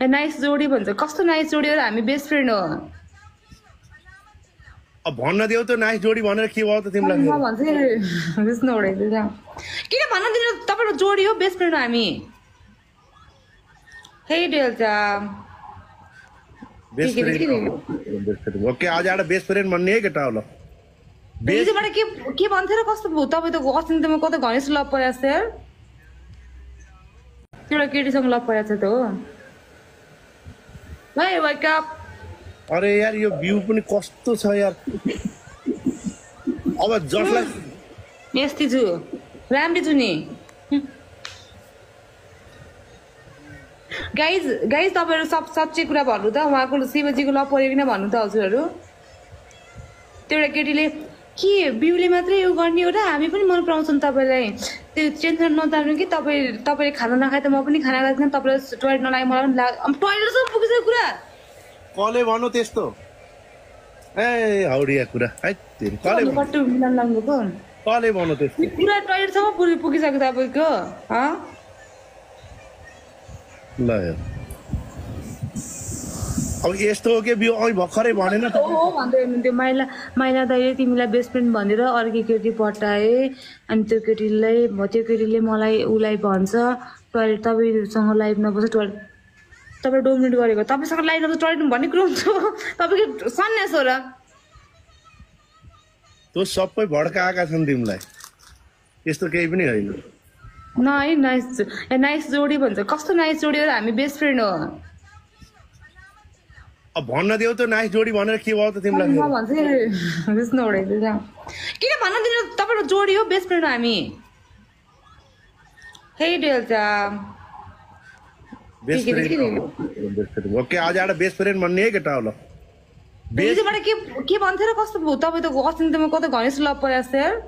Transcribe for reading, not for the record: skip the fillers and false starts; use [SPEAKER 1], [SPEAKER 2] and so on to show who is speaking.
[SPEAKER 1] nice जोडी भन्छ कस्तो नाइस जोडी हो र हामी बेस्ट फ्रेन्ड हो
[SPEAKER 2] अब भन्न देऊ त नाइस जोडी भनेर के भयो त तिमीलाई
[SPEAKER 1] म भन्छु विष्णु उडाइदिन्छ किन भन्न दिनु तपाईको जोडी हो बेस्ट फ्रेन्ड हो हामी हे डेल्टा
[SPEAKER 2] बेस्ट फ्रेन्ड ओके आज एउटा बेस्ट फ्रेन्ड भन्ने है केटा होला
[SPEAKER 1] हिजोबाट के भन्थे र कस्तो भयो तपाईँ त अस्ति त म कता घनिष्ठ लभ परेको छ यार एउटा केटीसँग लभ परेको छ त हो भाइ वेक अप
[SPEAKER 2] अरे यार यो भ्यू पनि कस्तो छ यार अब जसलाई
[SPEAKER 1] यस्तै छु राम्रै छु नि गाइज तपाईँहरू सच्चै कुरा भन्नु त उहाँको शिवजीको लभ पऱ्यो किन भन्नु त हजुरहरू त्यो एउटा केटीले के बिउले मात्रै यो गर्ने हो र हामी पनि मन पराउँछौँ तपाईँलाई त्यो टेन्सन नतार्नु कि तपाईँले खाना नखाए त म पनि खाना लाग्दैन तपाईँलाई टोयलेट नलागे मलाई पनि लाग टोयलेटसम्म पुगिसक्यो कुरा
[SPEAKER 2] कले भन्नु त्यस्तो ए हौडिया कुरा है कले
[SPEAKER 1] कट्टु मिलाउनु लाग्नुको
[SPEAKER 2] कले भन्नु त्यस्तो
[SPEAKER 1] पुरा टोयलेटसम्म पुगिसक्यो तपाईँको
[SPEAKER 2] ल अब यस्तो हो कि बिउ अघि भर्खरै भनेन त
[SPEAKER 1] हो भन्दै हुनुहुन्थ्यो माइला दाइले तिमीलाई बेस्ट फ्रेन्ड भनेर अर्को केटी पठाए अनि त्यो केटीले मलाई उसलाई भन्छ टोयलेट तपाईँसँग लाइभ नबस्छ टोयलेट तपाईँ डोमिनेट गरेको तपाईँसँग लाइभ नबस्छ टोयलेट भन्ने कुरो हुन्छ तपाईँको सन्यास हो र
[SPEAKER 2] त्यो सबै भड्काएका छन् तिमीलाई यस्तो केही पनि होइन
[SPEAKER 1] नाइस जोडी भन्छ कस्तो नाइस जोडी हो र हामी बेस्ट फ्रेन्ड हो
[SPEAKER 2] अब भन्न देऊ त नाइस जोडी भनेर के भयो त तिमीलाई
[SPEAKER 1] म भन्छु विष्णु उडाइदिन्छ किन भन्न दिनु तपाईँको जोडी हो बेस्ट फ्रेन्ड हो हामी हे डेल्टा
[SPEAKER 2] बेस्ट फ्रेन्ड ओके आज एउटा बेस्ट फ्रेन्ड भन्ने है केटा होला
[SPEAKER 1] हिजोबाट के भन्थे र कस्तो भयो तपाईँ त अस्ति त म कता घनिष्ठ लभ परेको छ यार